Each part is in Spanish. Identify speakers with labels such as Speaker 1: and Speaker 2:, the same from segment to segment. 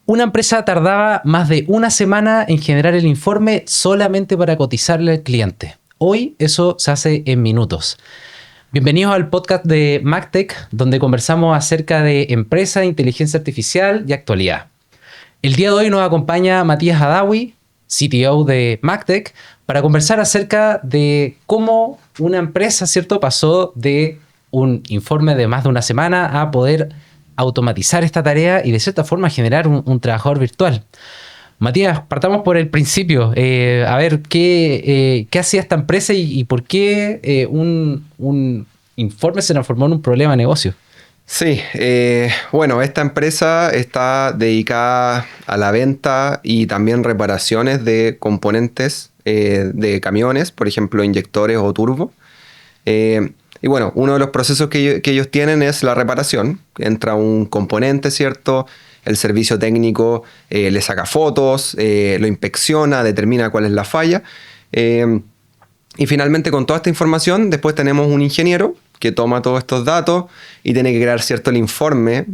Speaker 1: Una empresa tardaba más de una semana en generar el informe solamente para cotizarle al cliente. Hoy eso se hace en minutos. Bienvenidos al podcast de MacTech, donde conversamos acerca de empresa, inteligencia artificial y actualidad. El día de hoy nos acompaña Matías Adawi, CTO de MacTech, para conversar acerca de cómo una empresa, ¿cierto?, pasó de un informe de más de una semana a poder automatizar esta tarea y de cierta forma generar un trabajador virtual. Matías, partamos por el principio. A ver, ¿qué hacía esta empresa y por qué un informe se transformó en un problema de negocio?
Speaker 2: Sí, bueno, esta empresa está dedicada a la venta y también reparaciones de componentes de camiones, por ejemplo, inyectores o turbo. Y bueno, uno de los procesos que ellos tienen es la reparación. Entra un componente, ¿cierto? El servicio técnico le saca fotos, lo inspecciona, determina cuál es la falla. Y finalmente, con toda esta información, después tenemos un ingeniero que toma todos estos datos y tiene que crear, ¿cierto?, el informe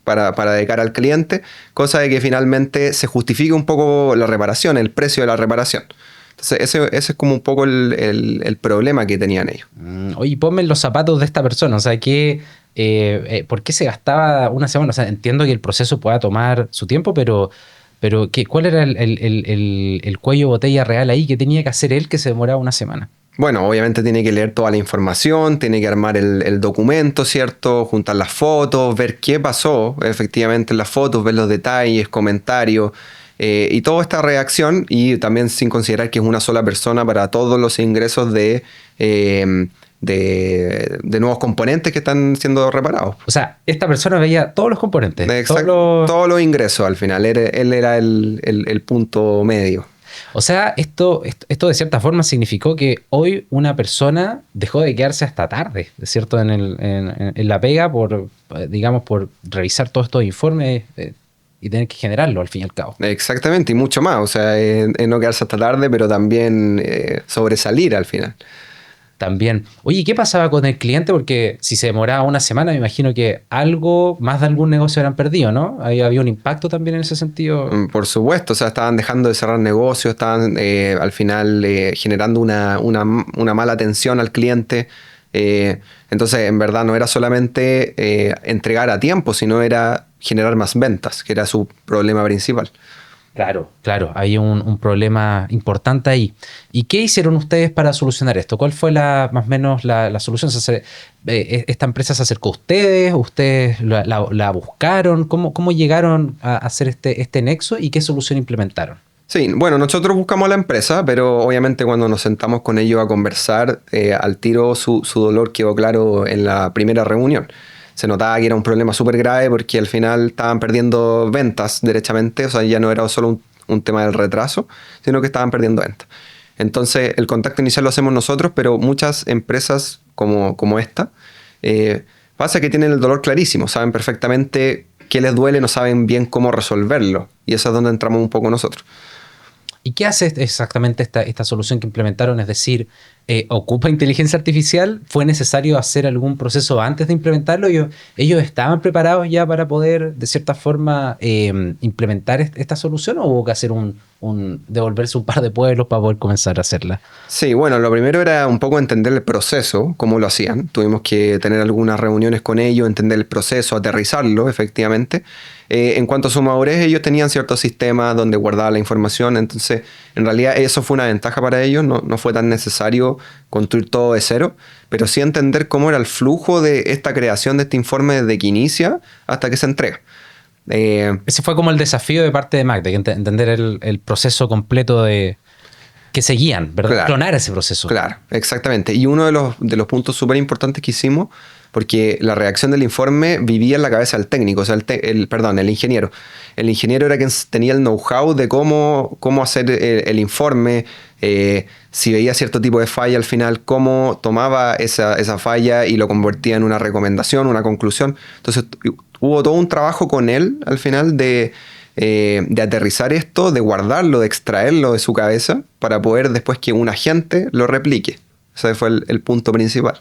Speaker 2: para de cara al cliente, cosa de que finalmente se justifique un poco la reparación, el precio de la reparación. Entonces, ese es como un poco el problema que tenían ellos.
Speaker 1: Oye, ponme en los zapatos de esta persona. O sea, ¿por qué se gastaba una semana? O sea, entiendo que el proceso pueda tomar su tiempo, pero ¿cuál era el cuello de botella real ahí? ¿Qué tenía que hacer él que se demoraba una semana?
Speaker 2: Bueno, obviamente tiene que leer toda la información, tiene que armar el documento, ¿cierto? Juntar las fotos, ver qué pasó efectivamente en las fotos, ver los detalles, comentarios. Y toda esta reacción, y también sin considerar que es una sola persona para todos los ingresos de nuevos componentes que están siendo reparados.
Speaker 1: O sea, esta persona veía todos los componentes.
Speaker 2: Exacto, todos los ingresos al final. Él era el punto medio.
Speaker 1: O sea, esto de cierta forma significó que hoy una persona dejó de quedarse hasta tarde, ¿cierto? En la pega por revisar todos estos informes y tener que generarlo al fin y al cabo.
Speaker 2: Exactamente, y mucho más. O sea, no quedarse hasta tarde, pero también sobresalir al final.
Speaker 1: También. Oye, ¿qué pasaba con el cliente? Porque si se demoraba una semana, me imagino que más de algún negocio habrán perdido, ¿no? Había un impacto también en ese sentido.
Speaker 2: Por supuesto, o sea, estaban dejando de cerrar negocios, estaban al final generando una mala atención al cliente. Entonces, en verdad, no era solamente entregar a tiempo, sino era generar más ventas, que era su problema principal.
Speaker 1: Claro, hay un problema importante ahí. ¿Y qué hicieron ustedes para solucionar esto? ¿Cuál fue más o menos la solución? ¿Esta empresa se acercó a ustedes? ¿Ustedes la buscaron? ¿Cómo llegaron a hacer este nexo y qué solución implementaron?
Speaker 2: Sí, bueno, nosotros buscamos a la empresa, pero obviamente cuando nos sentamos con ellos a conversar, al tiro su dolor quedó claro en la primera reunión. Se notaba que era un problema súper grave porque al final estaban perdiendo ventas derechamente, o sea, ya no era solo un tema del retraso, sino que estaban perdiendo ventas. Entonces, el contacto inicial lo hacemos nosotros, pero muchas empresas como esta, pasa que tienen el dolor clarísimo, saben perfectamente qué les duele, no saben bien cómo resolverlo, y eso es donde entramos un poco nosotros.
Speaker 1: ¿Y qué hace exactamente esta solución que implementaron? Es decir, ¿ocupa inteligencia artificial? ¿Fue necesario hacer algún proceso antes de implementarlo? ¿Ellos estaban preparados ya para poder, de cierta forma, implementar esta solución? ¿O hubo que hacer devolverse un par de pueblos para poder comenzar a hacerla?
Speaker 2: Sí, bueno, lo primero era un poco entender el proceso, cómo lo hacían. Tuvimos que tener algunas reuniones con ellos, entender el proceso, aterrizarlo, efectivamente. En cuanto a su madurez, ellos tenían ciertos sistemas donde guardaban la información, entonces en realidad eso fue una ventaja para ellos, no fue tan necesario construir todo de cero, pero sí entender cómo era el flujo de esta creación de este informe desde que inicia hasta que se entrega.
Speaker 1: Ese fue como el desafío de parte de Mac, de entender el proceso completo que seguían, ¿verdad?
Speaker 2: Claro,
Speaker 1: clonar ese proceso.
Speaker 2: Claro, exactamente. Y uno de los puntos súper importantes que hicimos, porque la redacción del informe vivía en la cabeza del técnico, o sea, el ingeniero. El ingeniero era quien tenía el know-how de cómo hacer el informe, si veía cierto tipo de falla al final, cómo tomaba esa falla y lo convertía en una recomendación, una conclusión. Entonces hubo todo un trabajo con él al final de aterrizar esto, de guardarlo, de extraerlo de su cabeza para poder después que un agente lo replique. Ese fue el punto principal.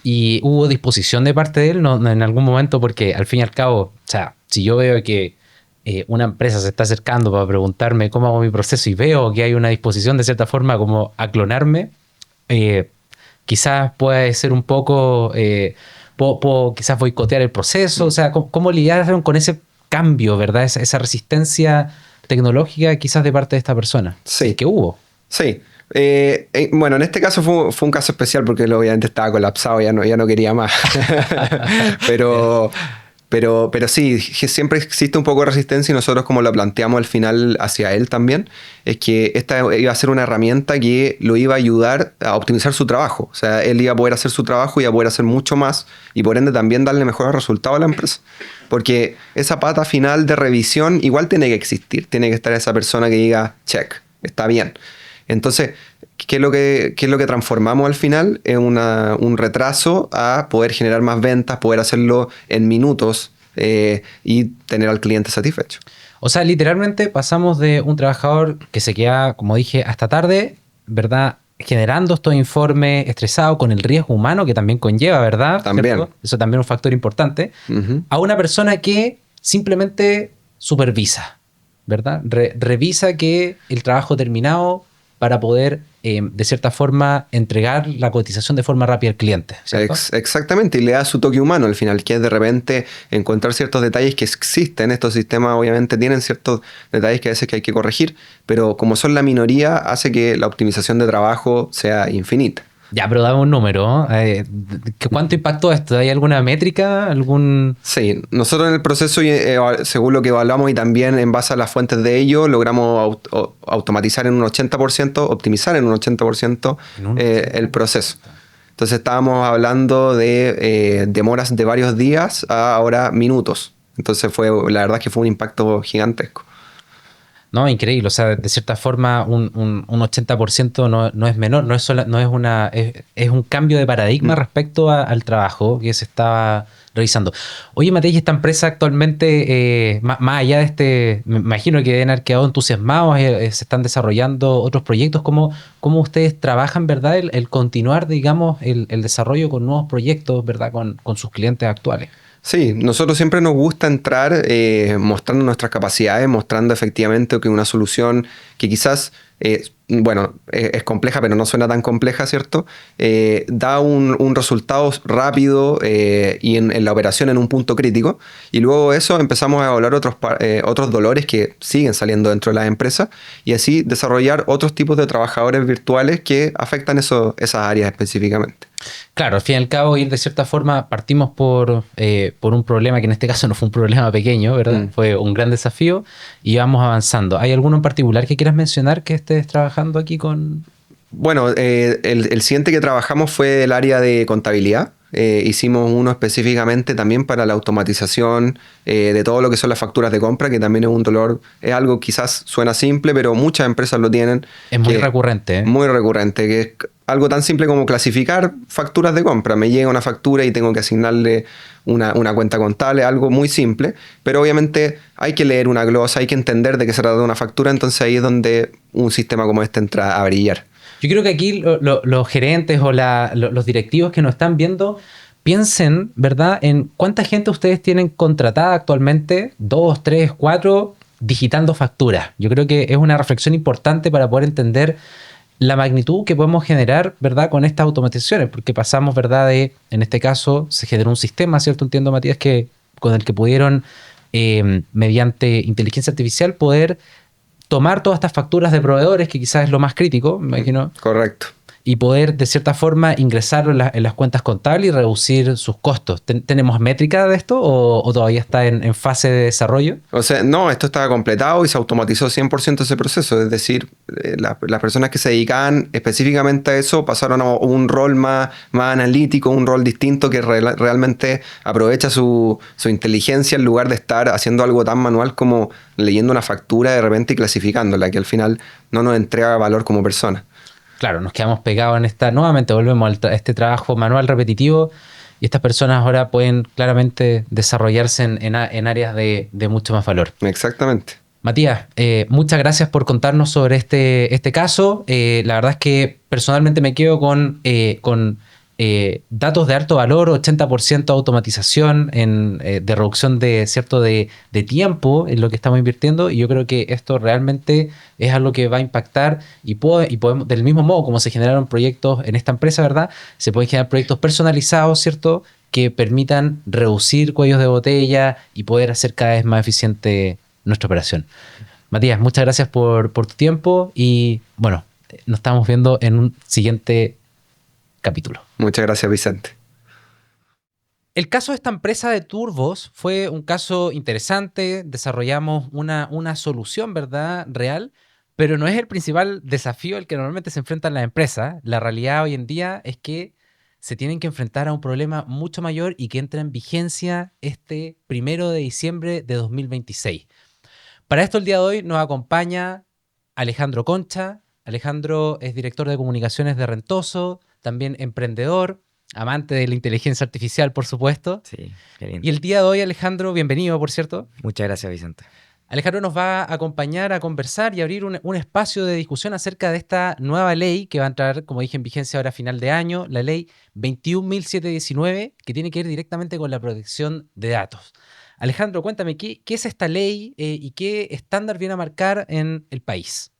Speaker 1: ¿Y hubo disposición de parte de él en algún momento? Porque al fin y al cabo, o sea, si yo veo que una empresa se está acercando para preguntarme cómo hago mi proceso y veo que hay una disposición de cierta forma como a clonarme, quizás puede ser un poco, puedo quizás boicotear el proceso, o sea, ¿cómo lidiaron con ese cambio, verdad? Esa resistencia tecnológica quizás de parte de esta persona.
Speaker 2: Sí.
Speaker 1: Que hubo.
Speaker 2: Sí. Bueno, en este caso fue un caso especial porque él obviamente estaba colapsado, ya no quería más. Pero sí, siempre existe un poco de resistencia y nosotros como lo planteamos al final hacia él también, es que esta iba a ser una herramienta que lo iba a ayudar a optimizar su trabajo. O sea, él iba a poder hacer su trabajo y iba a poder hacer mucho más y por ende también darle mejores resultados a la empresa. Porque esa pata final de revisión igual tiene que existir, tiene que estar esa persona que diga, check, está bien. Entonces, ¿qué es lo que transformamos al final? Es un retraso a poder generar más ventas, poder hacerlo en minutos y tener al cliente satisfecho.
Speaker 1: O sea, literalmente pasamos de un trabajador que se queda, como dije, hasta tarde, ¿verdad? Generando estos informes estresados con el riesgo humano que también conlleva, ¿verdad?
Speaker 2: También.
Speaker 1: ¿Cierto? Eso también es un factor importante. A una persona que simplemente supervisa, ¿verdad? Revisa que el trabajo terminado para poder, de cierta forma, entregar la cotización de forma rápida al cliente, ¿cierto?
Speaker 2: Exactamente, y le da su toque humano al final, que es de repente encontrar ciertos detalles que existen. Estos sistemas obviamente tienen ciertos detalles que a veces que hay que corregir, pero como son la minoría, hace que la optimización de trabajo sea infinita.
Speaker 1: Ya, pero dame un número. ¿Cuánto impactó esto? ¿Hay alguna métrica?
Speaker 2: Sí, nosotros en el proceso, según lo que evaluamos y también en base a las fuentes de ello, logramos automatizar en un 80%, optimizar en un 80% el proceso. Entonces estábamos hablando de demoras de varios días a ahora minutos. Entonces la verdad es que fue un impacto gigantesco.
Speaker 1: No, increíble. O sea, de cierta forma, un 80% no es menor, es un cambio de paradigma respecto al trabajo que se estaba realizando. Oye, Matei, esta empresa actualmente, más allá de me imagino que deben haber quedado entusiasmados, se están desarrollando otros proyectos. ¿Cómo ustedes trabajan, verdad, el continuar, digamos, el desarrollo con nuevos proyectos, verdad, con sus clientes actuales?
Speaker 2: Sí, nosotros siempre nos gusta entrar mostrando nuestras capacidades, mostrando efectivamente que una solución que quizás, es compleja, pero no suena tan compleja, ¿cierto? Da un resultado rápido y en la operación en un punto crítico. Y luego de eso empezamos a evaluar otros dolores que siguen saliendo dentro de las empresas y así desarrollar otros tipos de trabajadores virtuales que afectan esas áreas específicamente.
Speaker 1: Claro, al fin y al cabo, ir de cierta forma, partimos por un problema que en este caso no fue un problema pequeño, ¿verdad? Fue un gran desafío y vamos avanzando. ¿Hay alguno en particular que quieras mencionar que estés trabajando aquí con...?
Speaker 2: Bueno, el siguiente que trabajamos fue el área de contabilidad. Hicimos uno específicamente también para la automatización de todo lo que son las facturas de compra, que también es un dolor, es algo quizás suena simple, pero muchas empresas lo tienen.
Speaker 1: Es muy recurrente, ¿eh?
Speaker 2: Muy recurrente, que es algo tan simple como clasificar facturas de compra. Me llega una factura y tengo que asignarle una cuenta contable, algo muy simple, pero obviamente hay que leer una glosa, hay que entender de qué se trata de una factura, entonces ahí es donde un sistema como este entra a brillar.
Speaker 1: Yo creo que aquí los gerentes o los directivos que nos están viendo piensen, ¿verdad?, en cuánta gente ustedes tienen contratada actualmente, 2, 3, 4, digitando facturas. Yo creo que es una reflexión importante para poder entender la magnitud que podemos generar, ¿verdad?, con estas automatizaciones, porque pasamos, ¿verdad?, en este caso, se generó un sistema, ¿cierto? Entiendo, Matías, con el que pudieron, mediante inteligencia artificial, poder tomar todas estas facturas de proveedores, que quizás es lo más crítico, me imagino.
Speaker 2: Correcto.
Speaker 1: Y poder, de cierta forma, ingresarlo en las cuentas contables y reducir sus costos. ¿Tenemos métrica de esto o todavía está en fase de desarrollo?
Speaker 2: O sea, no, esto estaba completado y se automatizó 100% ese proceso. Es decir, las personas que se dedicaban específicamente a eso pasaron a un rol más analítico, un rol distinto que realmente aprovecha su inteligencia en lugar de estar haciendo algo tan manual como leyendo una factura de repente y clasificándola, que al final no nos entrega valor como persona.
Speaker 1: Claro, nos quedamos pegados en nuevamente volvemos a este trabajo manual repetitivo y estas personas ahora pueden claramente desarrollarse en áreas de mucho más valor.
Speaker 2: Exactamente.
Speaker 1: Matías, muchas gracias por contarnos sobre este caso. La verdad es que personalmente me quedo con datos de alto valor, 80% automatización de reducción de tiempo en lo que estamos invirtiendo, y yo creo que esto realmente es algo que va a impactar y podemos, del mismo modo como se generaron proyectos en esta empresa, ¿verdad? Se pueden generar proyectos personalizados, ¿cierto? Que permitan reducir cuellos de botella y poder hacer cada vez más eficiente nuestra operación. Matías, muchas gracias por tu tiempo y bueno, nos estamos viendo en un siguiente capítulo.
Speaker 2: Muchas gracias, Vicente.
Speaker 1: El caso de esta empresa de turbos fue un caso interesante. Desarrollamos una solución, ¿verdad? Real, pero no es el principal desafío al que normalmente se enfrentan las empresas. La realidad hoy en día es que se tienen que enfrentar a un problema mucho mayor y que entra en vigencia este 1 de diciembre de 2026. Para esto el día de hoy nos acompaña Alejandro Concha. Alejandro es director de comunicaciones de Rentoso, también emprendedor, amante de la inteligencia artificial, por supuesto.
Speaker 3: Sí, qué lindo.
Speaker 1: Y el día de hoy, Alejandro, bienvenido, por cierto.
Speaker 3: Muchas gracias, Vicente.
Speaker 1: Alejandro nos va a acompañar a conversar y abrir un espacio de discusión acerca de esta nueva ley que va a entrar, como dije, en vigencia ahora a final de año, la ley 21.719, que tiene que ver directamente con la protección de datos. Alejandro, cuéntame, ¿qué es esta ley y qué estándar viene a marcar en el país?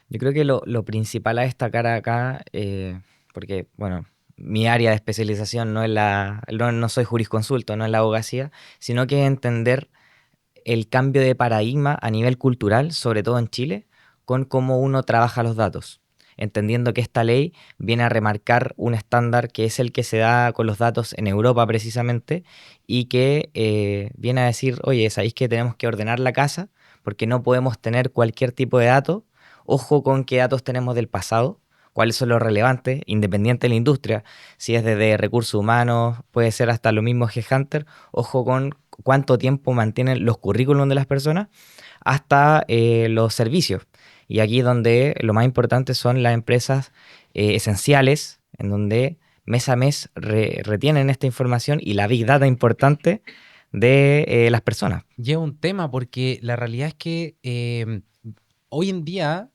Speaker 3: Yo creo que lo principal a destacar acá, porque, bueno, mi área de especialización no soy jurisconsulto, no es la abogacía, sino que es entender el cambio de paradigma a nivel cultural, sobre todo en Chile, con cómo uno trabaja los datos. Entendiendo que esta ley viene a remarcar un estándar que es el que se da con los datos en Europa precisamente y que viene a decir, oye, ¿sabéis que tenemos que ordenar la casa? Porque no podemos tener cualquier tipo de dato. Ojo con qué datos tenemos del pasado, cuáles son los relevantes, independiente de la industria. Si es desde recursos humanos, puede ser hasta lo mismo Headhunter. Ojo con cuánto tiempo mantienen los currículums de las personas, hasta los servicios. Y aquí donde lo más importante son las empresas esenciales, en donde mes a mes retienen esta información y la big data importante de las personas.
Speaker 1: Lleva un tema porque la realidad es que hoy en día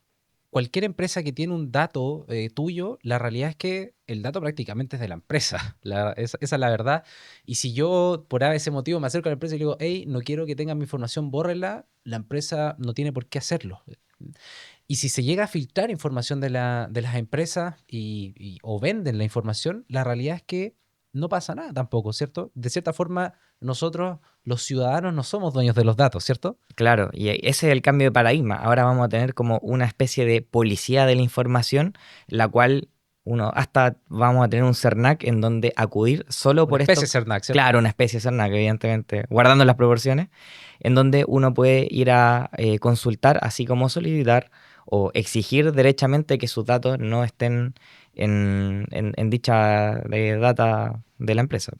Speaker 1: cualquier empresa que tiene un dato tuyo, la realidad es que el dato prácticamente es de la empresa. Esa es la verdad. Y si yo por ese motivo me acerco a la empresa y le digo, hey, no quiero que tengan mi información, bórrela, la empresa no tiene por qué hacerlo. Y si se llega a filtrar información de las empresas o venden la información, la realidad es que no pasa nada tampoco, ¿cierto? De cierta forma, nosotros, los ciudadanos, no somos dueños de los datos, ¿cierto?
Speaker 3: Claro, y ese es el cambio de paradigma. Ahora vamos a tener como una especie de policía de la información, la cual hasta vamos a tener un CERNAC en donde acudir solo por esto.
Speaker 1: Una especie de CERNAC, ¿cierto?
Speaker 3: Claro, una especie de CERNAC, evidentemente, guardando las proporciones, en donde uno puede ir a consultar, así como solicitar o exigir derechamente que sus datos no estén en dicha data de la empresa.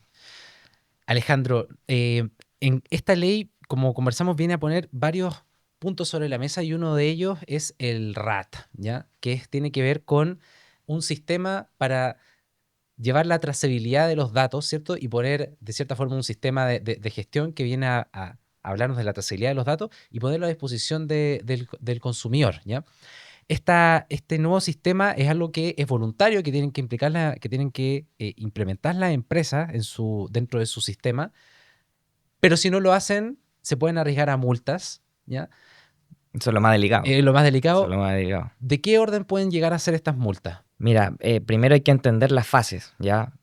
Speaker 1: Alejandro, en esta ley, como conversamos, viene a poner varios puntos sobre la mesa y uno de ellos es el RAT, ¿ya? Tiene que ver con un sistema para llevar la trazabilidad de los datos, ¿cierto? Y poner, de cierta forma, un sistema de gestión que viene a hablarnos de la trazabilidad de los datos y ponerlo a disposición del consumidor, ¿ya? Este nuevo sistema es algo que es voluntario, que tienen que implementar las empresas dentro de su sistema, pero si no lo hacen, se pueden arriesgar a multas, ¿ya?
Speaker 3: Eso es lo más delicado.
Speaker 1: Lo más delicado.
Speaker 3: Eso es lo más delicado.
Speaker 1: ¿De qué orden pueden llegar a ser estas multas?
Speaker 3: Mira, primero hay que entender las fases, ¿ya?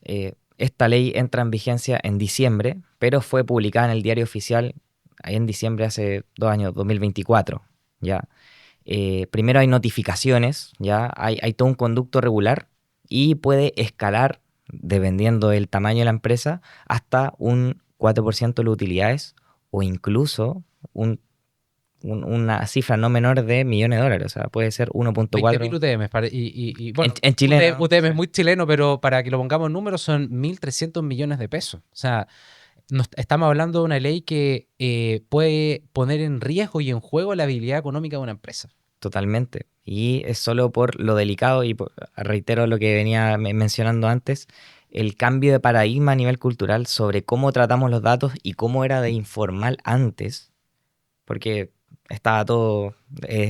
Speaker 3: Esta ley entra en vigencia en diciembre, pero fue publicada en el Diario Oficial ahí en diciembre hace 2 años, 2024, ¿ya? Primero hay notificaciones, ¿ya? Hay todo un conducto regular y puede escalar, dependiendo del tamaño de la empresa, hasta un 4% de las utilidades o incluso una cifra no menor de millones de dólares. O sea, puede ser 1.4.
Speaker 1: 20.000 UTM. Bueno,
Speaker 3: en chileno.
Speaker 1: UTM es muy chileno, pero para que lo pongamos en números son 1.300 millones de pesos. O sea, estamos hablando de una ley que puede poner en riesgo y en juego la habilidad económica de una empresa.
Speaker 3: Totalmente. Y es solo por lo delicado, y reitero lo que venía mencionando antes, el cambio de paradigma a nivel cultural sobre cómo tratamos los datos y cómo era de informal antes, porque estaba todo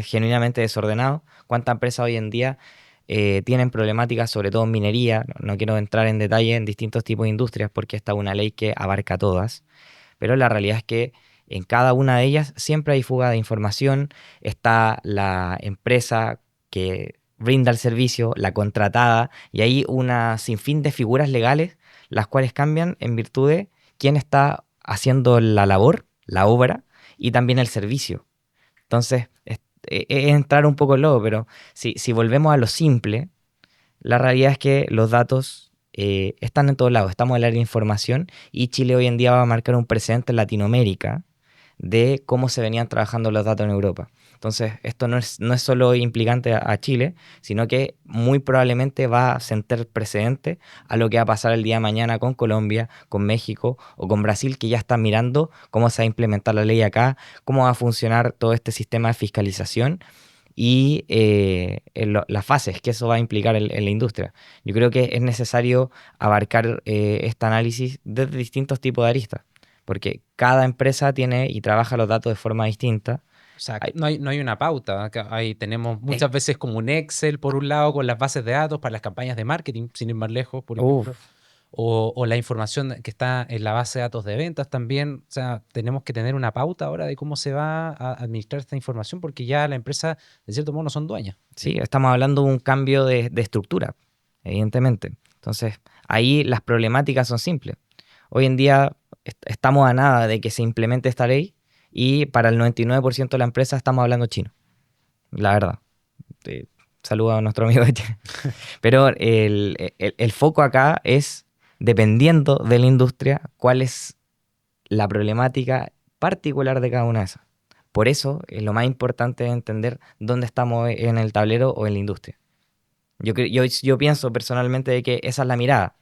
Speaker 3: genuinamente desordenado. ¿Cuántas empresas hoy en día tienen problemáticas sobre todo en minería. No quiero entrar en detalle en distintos tipos de industrias porque esta es una ley que abarca todas, pero la realidad es que en cada una de ellas siempre hay fuga de información, está la empresa que brinda el servicio, la contratada, y hay una sinfín de figuras legales las cuales cambian en virtud de quién está haciendo la labor, la obra y también el servicio. Entonces, es entrar un poco en lodo, pero si volvemos a lo simple, la realidad es que los datos están en todos lados, estamos en el área de información y Chile hoy en día va a marcar un precedente en Latinoamérica de cómo se venían trabajando los datos en Europa. Entonces, esto no es solo implicante a Chile, sino que muy probablemente va a sentar precedente a lo que va a pasar el día de mañana con Colombia, con México o con Brasil, que ya están mirando cómo se va a implementar la ley acá, cómo va a funcionar todo este sistema de fiscalización y las fases que eso va a implicar en la industria. Yo creo que es necesario abarcar este análisis desde distintos tipos de aristas, porque cada empresa tiene y trabaja los datos de forma distinta.
Speaker 1: O sea,
Speaker 3: Hay-
Speaker 1: no hay una pauta. Acá tenemos
Speaker 3: eh,
Speaker 1: muchas veces como un Excel, por un lado, con las bases de datos para las campañas de marketing, sin ir más lejos, por ejemplo.
Speaker 3: uf,
Speaker 1: O la información que está en la base de datos de ventas también. O sea, tenemos que tener una pauta ahora de cómo se va a administrar esta información, porque ya la empresa, de cierto modo, no son dueñas.
Speaker 3: sí, estamos hablando de un cambio de estructura, evidentemente. Entonces, ahí las problemáticas son simples. Hoy en día estamos a nada de que se implemente esta ley y para el 99% de la empresa estamos hablando chino, la verdad. Eh, Saludo a nuestro amigo de Chile. Pero el foco acá es, dependiendo de la industria, cuál es la problemática particular de cada una de esas. Por eso, lo más importante es entender dónde estamos en el tablero o en la industria. Yo pienso personalmente de que esa es la mirada.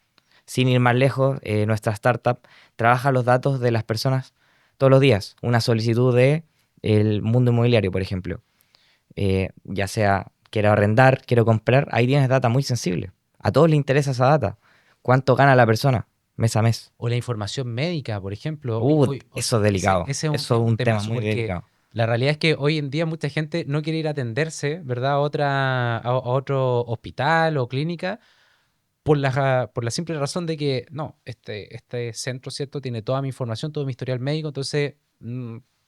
Speaker 3: Sin ir más lejos, nuestra startup trabaja los datos de las personas todos los días. Una solicitud de el mundo inmobiliario, por ejemplo. Ya sea quiero arrendar, quiero comprar, ahí tienes data muy sensible. A todos les interesa esa data. ¿Cuánto gana la persona mes a mes?
Speaker 1: O la información médica, por ejemplo. Hoy,
Speaker 3: Eso es delicado.
Speaker 1: ese es un,
Speaker 3: Eso
Speaker 1: es
Speaker 3: es
Speaker 1: un
Speaker 3: un tema
Speaker 1: temazo,
Speaker 3: muy
Speaker 1: porque
Speaker 3: delicado.
Speaker 1: la realidad es que hoy en día mucha gente no quiere ir a atenderse, ¿verdad? A otro hospital o clínica por la simple razón de que, no, este centro, ¿cierto? Tiene toda mi información, todo mi historial médico, entonces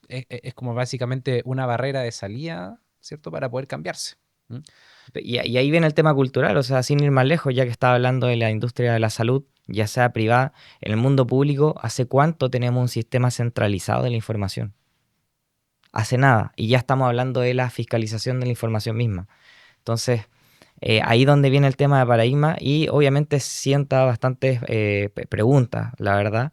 Speaker 1: es como básicamente una barrera de salida, ¿cierto? Para poder cambiarse. ¿Mm?
Speaker 3: Y ahí viene el tema cultural, o sea, sin ir más lejos, ya que estaba hablando de la industria de la salud, ya sea privada, en el mundo público, ¿hace cuánto tenemos un sistema centralizado de la información? Hace nada, y ya estamos hablando de la fiscalización de la información misma. Entonces, ahí donde viene el tema de paradigma y obviamente sienta bastantes preguntas, la verdad,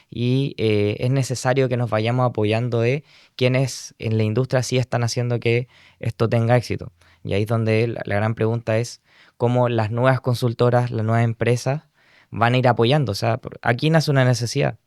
Speaker 3: y es necesario que nos vayamos apoyando de quienes en la industria sí están haciendo que esto tenga éxito. Y ahí es donde la gran pregunta es cómo las nuevas consultoras, las nuevas empresas van a ir apoyando. O sea, aquí nace una necesidad.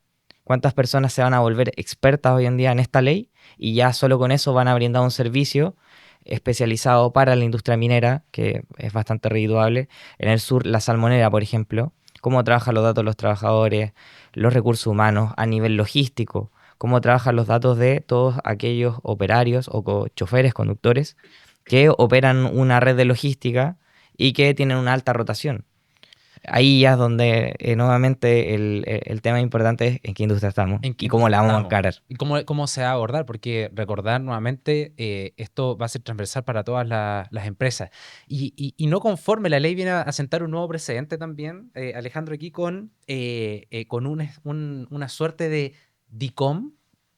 Speaker 3: ¿Cuántas personas se van a volver expertas hoy en día en esta ley y ya solo con eso van a brindar un servicio especializado para la industria minera, que es bastante redituable? En el sur, la salmonera, por ejemplo, cómo trabajan los datos de los trabajadores, los recursos humanos a nivel logístico, cómo trabajan los datos de todos aquellos operarios o choferes, conductores, que operan una red de logística y que tienen una alta rotación. Ahí ya es donde nuevamente el tema importante es en qué industria estamos y
Speaker 1: En qué
Speaker 3: cómo la vamos a
Speaker 1: estamos?
Speaker 3: encarar.
Speaker 1: ¿Y cómo se va a abordar? Porque recordar nuevamente, esto va a ser transversal para todas las empresas. Y no conforme, la ley viene a sentar un nuevo precedente también, Alejandro, aquí con una suerte de DICOM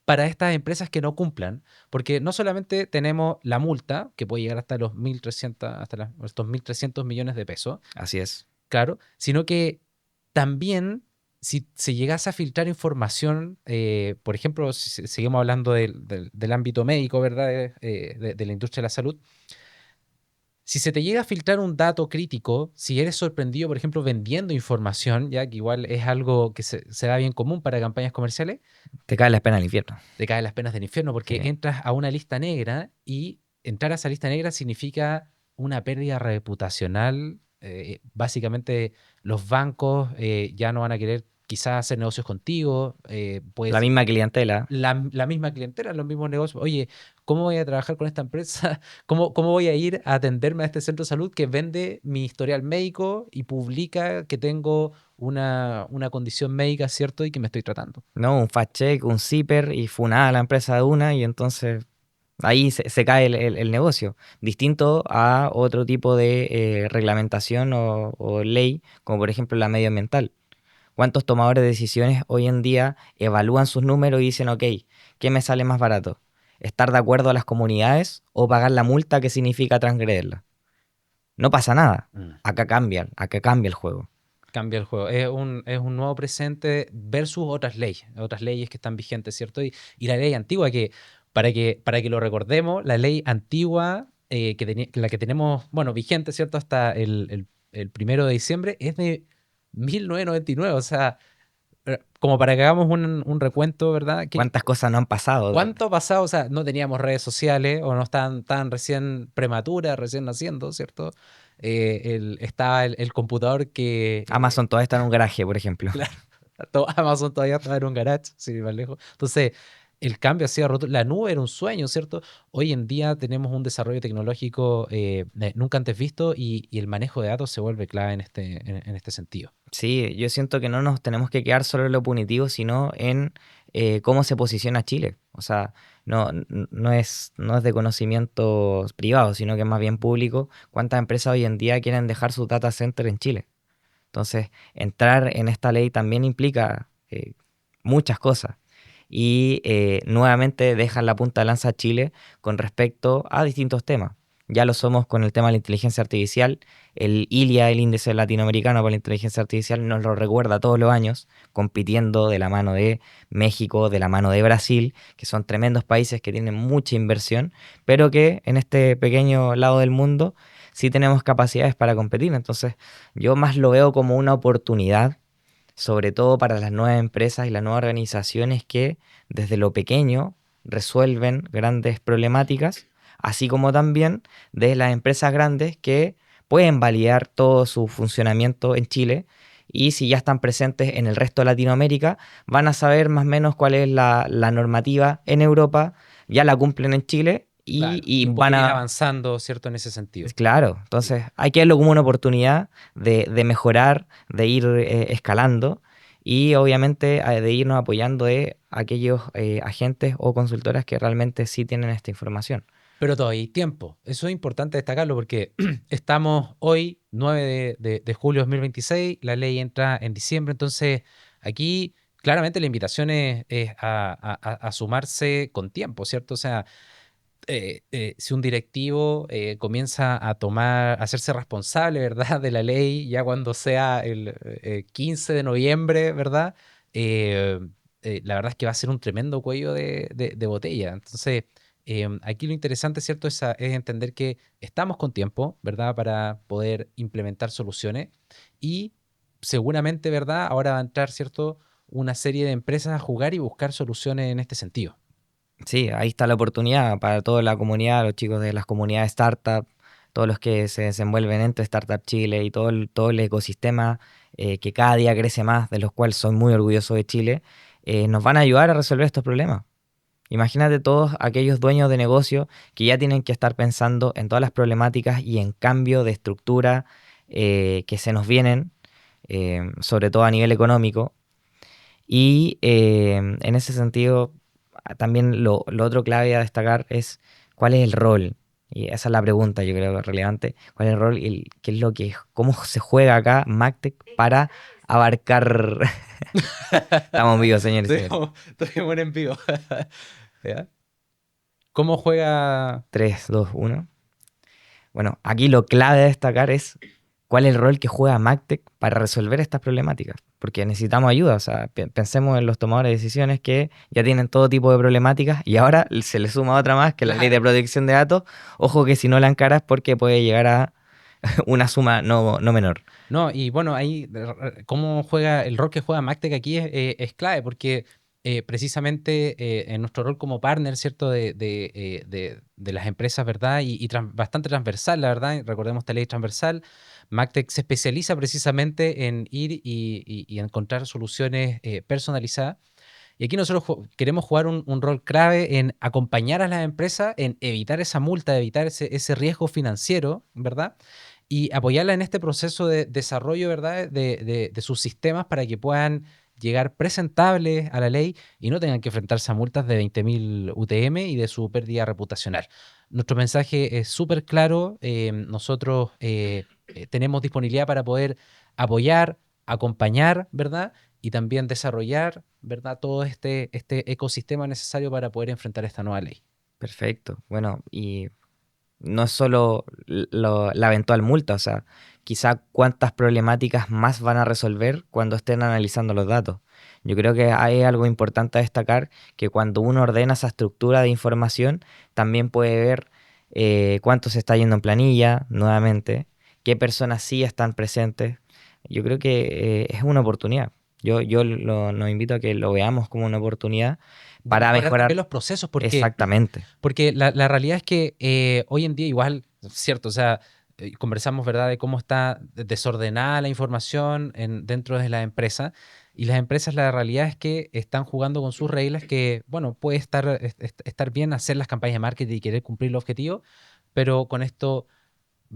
Speaker 1: para estas empresas que no cumplan. Porque no solamente tenemos la multa, que puede llegar hasta los 1.300, estos 1.300 millones de pesos,
Speaker 3: Así es.
Speaker 1: claro, sino que también si se llegase a filtrar información, por ejemplo, si seguimos hablando del ámbito médico, ¿verdad? De la industria de la salud, si se te llega a filtrar un dato crítico, si eres sorprendido, por ejemplo, vendiendo información, ya que igual es algo que se da bien común para campañas comerciales,
Speaker 3: Te cae la pena al infierno.
Speaker 1: te caen las penas del infierno porque
Speaker 3: Sí.
Speaker 1: entras a una lista negra y entrar a esa lista negra significa una pérdida reputacional. Básicamente los bancos ya no van a querer quizás hacer negocios contigo,
Speaker 3: La
Speaker 1: pues
Speaker 3: misma clientela.
Speaker 1: la misma clientela, los mismos negocios. Oye, ¿cómo voy a trabajar con esta empresa? ¿Cómo voy a ir a atenderme a este centro de salud que vende mi historial médico y publica que tengo una condición médica, ¿cierto? Y que me estoy tratando.
Speaker 3: ¿No? Un fact check, un zipper y funada la empresa de una y entonces ahí se cae el negocio. Distinto a otro tipo de reglamentación o ley, como por ejemplo la medioambiental. ¿Cuántos tomadores de decisiones hoy en día evalúan sus números y dicen, ok, ¿qué me sale más barato? ¿Estar de acuerdo a las comunidades o pagar la multa que significa transgredirla? No pasa nada.
Speaker 1: Mm.
Speaker 3: Acá cambia el juego.
Speaker 1: Cambia el juego. Es un nuevo presente versus otras leyes que están vigentes, ¿cierto? Y la ley antigua, para que lo recordemos, la ley antigua, la que tenemos, bueno, vigente, ¿cierto? Hasta el 1 de diciembre, es de 1999. O sea, como para que hagamos un recuento, ¿verdad?
Speaker 3: ¿Cuántas cosas no han pasado?
Speaker 1: ¿Cuánto ha pasado? O sea, no teníamos redes sociales o no estaban tan recién prematuras, recién naciendo, ¿cierto? Estaba el computador que...
Speaker 3: Amazon todavía está en un garaje, por ejemplo.
Speaker 1: claro, Amazon todavía estaba en un garage, sin ir más lejos. Entonces, el cambio hacía roto. La nube era un sueño, ¿cierto? Hoy en día tenemos un desarrollo tecnológico nunca antes visto y el manejo de datos se vuelve clave en este sentido.
Speaker 3: Sí, yo siento que no nos tenemos que quedar solo en lo punitivo, sino en cómo se posiciona Chile. O sea, no es de conocimientos privados, sino que es más bien público. ¿Cuántas empresas hoy en día quieren dejar su data center en Chile? Entonces, entrar en esta ley también implica muchas cosas. Y nuevamente dejan la punta de lanza a Chile con respecto a distintos temas. Ya lo somos con el tema de la inteligencia artificial. El ILIA, el Índice Latinoamericano para la Inteligencia Artificial, nos lo recuerda todos los años, compitiendo de la mano de México, de la mano de Brasil, que son tremendos países que tienen mucha inversión, pero que en este pequeño lado del mundo sí tenemos capacidades para competir. Entonces, yo más lo veo como una oportunidad, sobre todo para las nuevas empresas y las nuevas organizaciones que desde lo pequeño resuelven grandes problemáticas, así como también de las empresas grandes que pueden validar todo su funcionamiento en Chile y si ya están presentes en el resto de Latinoamérica, van a saber más o menos cuál es la normativa en Europa, ya la cumplen en Chile
Speaker 1: Claro.
Speaker 3: y
Speaker 1: Y
Speaker 3: van
Speaker 1: poder ir
Speaker 3: a...
Speaker 1: avanzando, ¿cierto? En ese sentido.
Speaker 3: Claro, entonces hay que verlo como una oportunidad de mejorar, de ir escalando y obviamente de irnos apoyando de aquellos agentes o consultoras que realmente sí tienen esta información.
Speaker 1: Pero todavía hay tiempo. Eso es importante destacarlo porque estamos hoy, 9 de julio de 2026, la ley entra en diciembre, entonces aquí claramente la invitación es a sumarse con tiempo, ¿cierto? O sea, si un directivo comienza a hacerse responsable, ¿verdad?, de la ley, ya cuando sea el 15 de noviembre, ¿verdad? Eh, la verdad es que va a ser un tremendo cuello de botella. Entonces, aquí lo interesante, ¿cierto?, es entender que estamos con tiempo, ¿verdad?, para poder implementar soluciones y seguramente, ¿verdad?, ahora va a entrar, ¿cierto?, una serie de empresas a jugar y buscar soluciones en este sentido.
Speaker 3: Sí, ahí está la oportunidad para toda la comunidad, los chicos de las comunidades startup, todos los que se desenvuelven entre Startup Chile y todo el ecosistema que cada día crece más, de los cuales soy muy orgulloso de Chile, nos van a ayudar a resolver estos problemas. Imagínate todos aquellos dueños de negocio que ya tienen que estar pensando en todas las problemáticas y en cambio de estructura que se nos vienen, sobre todo a nivel económico. Y en ese sentido, también lo otro clave a destacar es cuál es el rol. Y esa es la pregunta, yo creo, relevante. ¿Cuál es el rol y qué es cómo se juega acá MacTech para abarcar... Estamos vivos, señores y señores.
Speaker 1: Estuvimos en vivo. ¿Ya? ¿Cómo juega?
Speaker 3: 3, 2, 1. Bueno, aquí lo clave a destacar es cuál es el rol que juega MacTech para resolver estas problemáticas. Porque necesitamos ayuda. O sea, pensemos en los tomadores de decisiones que ya tienen todo tipo de problemáticas y ahora se le suma otra más, que es la ley de protección de datos. Ojo que si no la encaras porque puede llegar a una suma no menor.
Speaker 1: No, y bueno, ahí cómo juega el rol que juega Mactec aquí es clave, porque precisamente en nuestro rol como partner, ¿cierto? De las empresas, ¿verdad? Bastante transversal, la verdad. Recordemos esta ley transversal. MacTech se especializa precisamente en ir y encontrar soluciones personalizadas. Y aquí nosotros queremos jugar un rol clave en acompañar a las empresas, en evitar esa multa, evitar ese riesgo financiero, ¿verdad? Y apoyarla en este proceso de desarrollo, ¿verdad? De sus sistemas para que puedan llegar presentables a la ley y no tengan que enfrentarse a multas de 20.000 UTM y de su pérdida reputacional. Nuestro mensaje es súper claro. Nosotros tenemos disponibilidad para poder apoyar, acompañar, ¿verdad? Y también desarrollar, ¿verdad? Todo este ecosistema necesario para poder enfrentar esta nueva ley.
Speaker 3: Perfecto. Bueno, y no es solo la eventual multa, o sea, quizá cuántas problemáticas más van a resolver cuando estén analizando los datos. Yo creo que hay algo importante a destacar, que cuando uno ordena esa estructura de información, también puede ver cuánto se está yendo en planilla, nuevamente, qué personas sí están presentes. Yo creo que es una oportunidad. Nos invito a que lo veamos como una oportunidad
Speaker 1: De
Speaker 3: para
Speaker 1: mejorar también
Speaker 3: mejorar.
Speaker 1: los procesos, porque
Speaker 3: Exactamente.
Speaker 1: la realidad es que hoy en día igual, cierto, o sea, conversamos, ¿verdad?, de cómo está desordenada la información dentro de la empresa. Y las empresas, la realidad es que están jugando con sus reglas que, bueno, puede estar bien hacer las campañas de marketing y querer cumplir el objetivo, pero con esto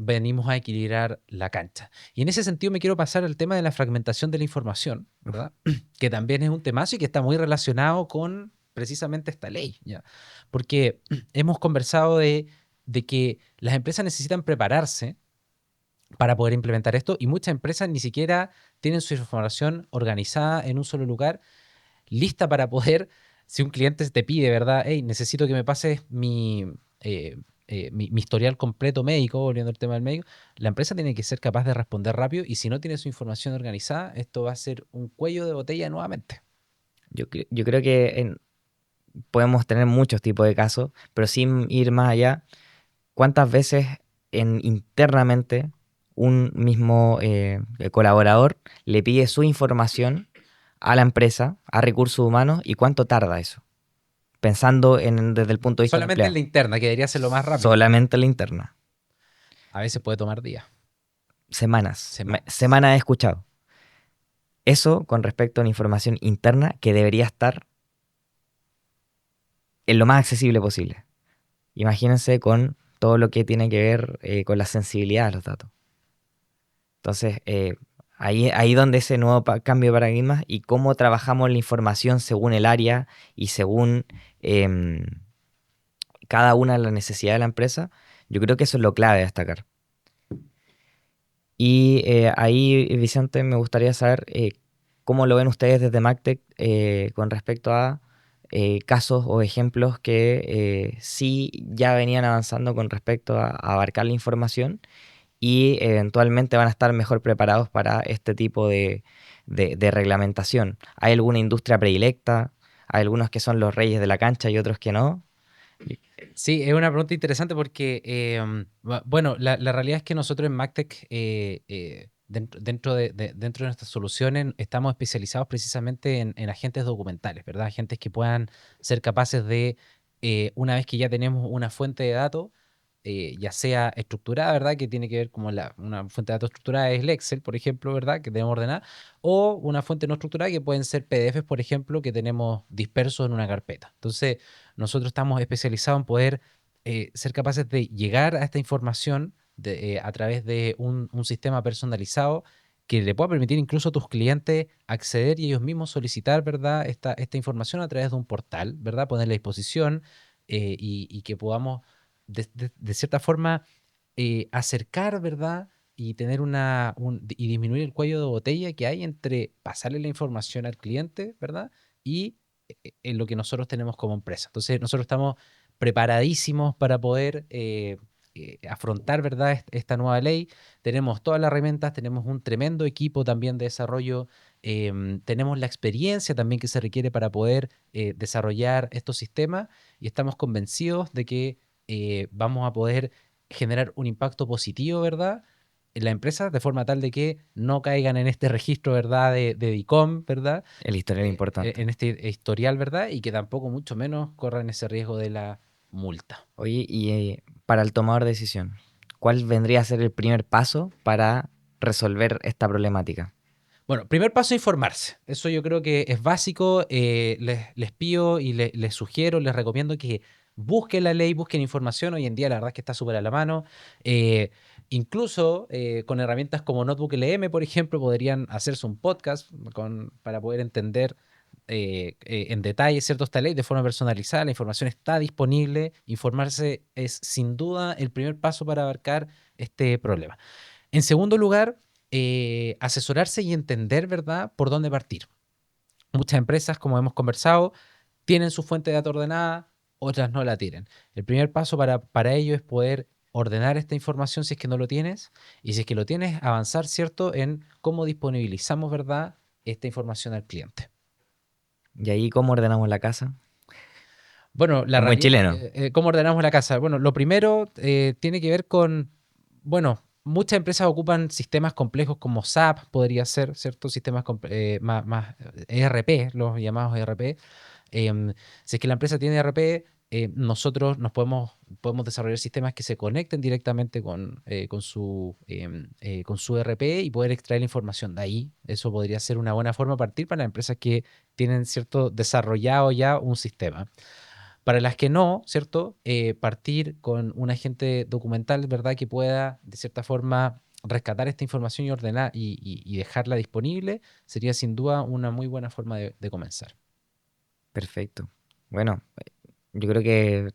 Speaker 1: venimos a equilibrar la cancha. Y en ese sentido me quiero pasar al tema de la fragmentación de la información, ¿verdad? Que también es un temazo y que está muy relacionado con precisamente esta ley, ¿ya? Porque hemos conversado de que las empresas necesitan prepararse para poder implementar esto y muchas empresas ni siquiera tienen su información organizada en un solo lugar, lista para poder, si un cliente te pide, ¿verdad? Hey, necesito que me pases mi historial completo médico, volviendo al tema del médico, la empresa tiene que ser capaz de responder rápido y si no tiene su información organizada, esto va a ser un cuello de botella nuevamente.
Speaker 3: Yo creo que podemos tener muchos tipos de casos, pero sin ir más allá, ¿cuántas veces internamente un mismo colaborador le pide su información a la empresa, a recursos humanos, y cuánto tarda eso? Pensando desde el punto de vista del
Speaker 1: Solamente en
Speaker 3: empleado.
Speaker 1: la interna, que debería ser lo más rápido.
Speaker 3: Solamente la interna.
Speaker 1: A veces puede tomar días,
Speaker 3: Semanas.
Speaker 1: semanas.
Speaker 3: Semanas he escuchado. Eso con respecto a una información interna que debería estar en lo más accesible posible. Imagínense con todo lo que tiene que ver con la sensibilidad de los datos. Entonces, ahí donde ese nuevo cambio de paradigma y cómo trabajamos la información según el área y según em, cada una de las necesidades de la empresa, yo creo que eso es lo clave de destacar. Y ahí, Vicente, me gustaría saber cómo lo ven ustedes desde MacTech con respecto a casos o ejemplos que sí ya venían avanzando con respecto a abarcar la información y eventualmente van a estar mejor preparados para este tipo de reglamentación. ¿Hay alguna industria predilecta? ¿Hay algunos que son los reyes de la cancha y otros que no?
Speaker 1: Sí, es una pregunta interesante porque, bueno, la realidad es que nosotros en MacTech, dentro de nuestras soluciones, estamos especializados precisamente en agentes documentales, ¿verdad? Agentes que puedan ser capaces de, una vez que ya tenemos una fuente de datos, ya sea estructurada, ¿verdad? Que tiene que ver como una fuente de datos estructurada es el Excel, por ejemplo, ¿verdad? Que debemos ordenar. O una fuente no estructurada que pueden ser PDFs, por ejemplo, que tenemos dispersos en una carpeta. Entonces, nosotros estamos especializados en poder ser capaces de llegar a esta información a través de un sistema personalizado que le pueda permitir incluso a tus clientes acceder y ellos mismos solicitar, ¿verdad? Esta información a través de un portal, ¿verdad? Ponerla a disposición y que podamos de cierta forma acercar, ¿verdad? Y tener y disminuir el cuello de botella que hay entre pasarle la información al cliente, ¿verdad? Y en lo que nosotros tenemos como empresa. Entonces, nosotros estamos preparadísimos para poder afrontar, ¿verdad?, esta nueva ley. Tenemos todas las herramientas, tenemos un tremendo equipo también de desarrollo, tenemos la experiencia también que se requiere para poder desarrollar estos sistemas y estamos convencidos de que vamos a poder generar un impacto positivo, ¿verdad? las empresas de forma tal de que no caigan en este registro, ¿verdad? De DICOM, ¿verdad?
Speaker 3: El historial importante.
Speaker 1: En este historial, ¿verdad? Y que tampoco mucho menos corran ese riesgo de la multa.
Speaker 3: Oye, y para el tomador de decisión, ¿cuál vendría a ser el primer paso para resolver esta problemática?
Speaker 1: Bueno, primer paso, informarse. Eso yo creo que es básico. Les pido y les sugiero, les recomiendo que busquen la ley, busquen información. Hoy en día la verdad es que está súper a la mano. Incluso con herramientas como Notebook LM, por ejemplo, podrían hacerse un podcast para poder entender en detalle esta ley de forma personalizada. La información está disponible. Informarse es sin duda el primer paso para abarcar este problema. En segundo lugar, asesorarse y entender, ¿verdad?, por dónde partir. Muchas empresas, como hemos conversado, tienen su fuente de datos ordenada, otras no la tienen. El primer paso para ello es poder ordenar esta información si es que no lo tienes, y si es que lo tienes, avanzar, ¿cierto?, en cómo disponibilizamos, ¿verdad?, esta información al cliente.
Speaker 3: ¿Y ahí cómo ordenamos la casa?
Speaker 1: Bueno,
Speaker 3: Un buen chileno.
Speaker 1: ¿Cómo ordenamos la casa? Bueno, lo primero tiene que ver con, bueno, muchas empresas ocupan sistemas complejos como SAP, podría ser, ¿cierto? Sistemas más ERP, los llamados ERP. Si es que la empresa tiene ERP, nosotros podemos desarrollar sistemas que se conecten directamente con su ERP y poder extraer la información de ahí. Eso podría ser una buena forma de partir para las empresas que tienen, ¿cierto?, desarrollado ya un sistema. Para las que no, ¿cierto? Partir con un agente documental, ¿verdad?, que pueda, de cierta forma, rescatar esta información y ordenar y dejarla disponible, sería sin duda una muy buena forma de comenzar.
Speaker 3: Perfecto. Bueno, yo creo que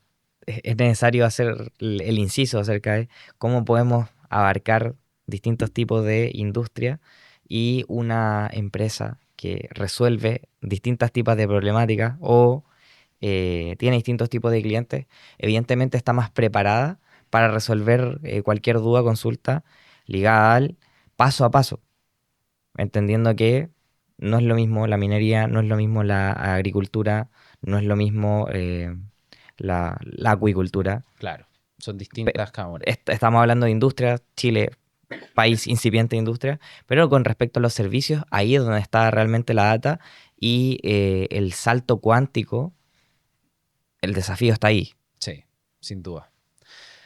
Speaker 3: es necesario hacer el inciso acerca de cómo podemos abarcar distintos tipos de industria y una empresa que resuelve distintos tipos de problemáticas o tiene distintos tipos de clientes, evidentemente está más preparada para resolver cualquier duda, consulta ligada al paso a paso, entendiendo que no es lo mismo la minería, no es lo mismo la agricultura, no es lo mismo la acuicultura.
Speaker 1: Claro, son distintas cada una.
Speaker 3: Estamos hablando de industria, Chile, país incipiente de industria, pero con respecto a los servicios, ahí es donde está realmente la data y el salto cuántico, el desafío está ahí.
Speaker 1: Sí, sin duda.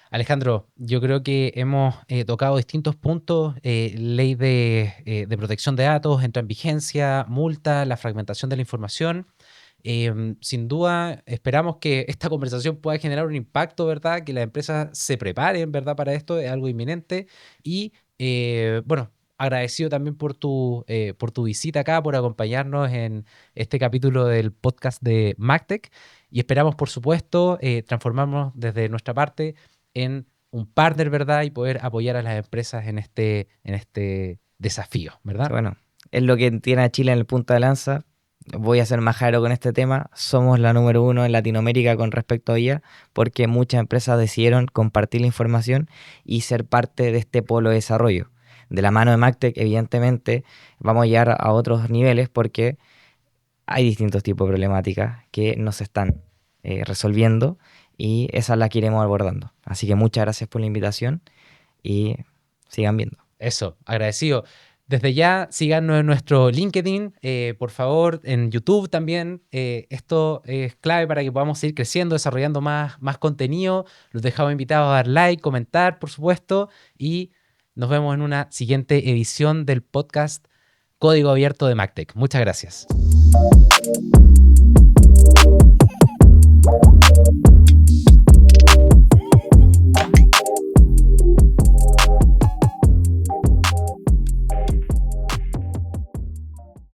Speaker 1: Alejandro, yo creo que hemos tocado distintos puntos. Ley de protección de datos entra en vigencia, multa, la fragmentación de la información. Sin duda, esperamos que esta conversación pueda generar un impacto, ¿verdad? Que las empresas se preparen, ¿verdad?, para esto, es algo inminente. Y bueno, agradecido también por tu visita acá, por acompañarnos en este capítulo del podcast de MacTech. Y esperamos, por supuesto, transformarnos desde nuestra parte en un partner, ¿verdad? Y poder apoyar a las empresas en este desafío, ¿verdad?
Speaker 3: Bueno, es lo que tiene a Chile en el punta de lanza. Voy a ser majadero con este tema. Somos la número 1 en Latinoamérica con respecto a ella, porque muchas empresas decidieron compartir la información y ser parte de este polo de desarrollo. De la mano de MacTech, evidentemente, vamos a llegar a otros niveles porque hay distintos tipos de problemáticas que nos están resolviendo y esas las que iremos abordando. Así que muchas gracias por la invitación y sigan viendo.
Speaker 1: Eso, agradecido. Desde ya, síganos en nuestro LinkedIn, por favor, en YouTube también. Esto es clave para que podamos seguir creciendo, desarrollando más contenido. Los dejamos invitados a dar like, comentar, por supuesto, y nos vemos en una siguiente edición del podcast Código Abierto de MacTech. Muchas gracias.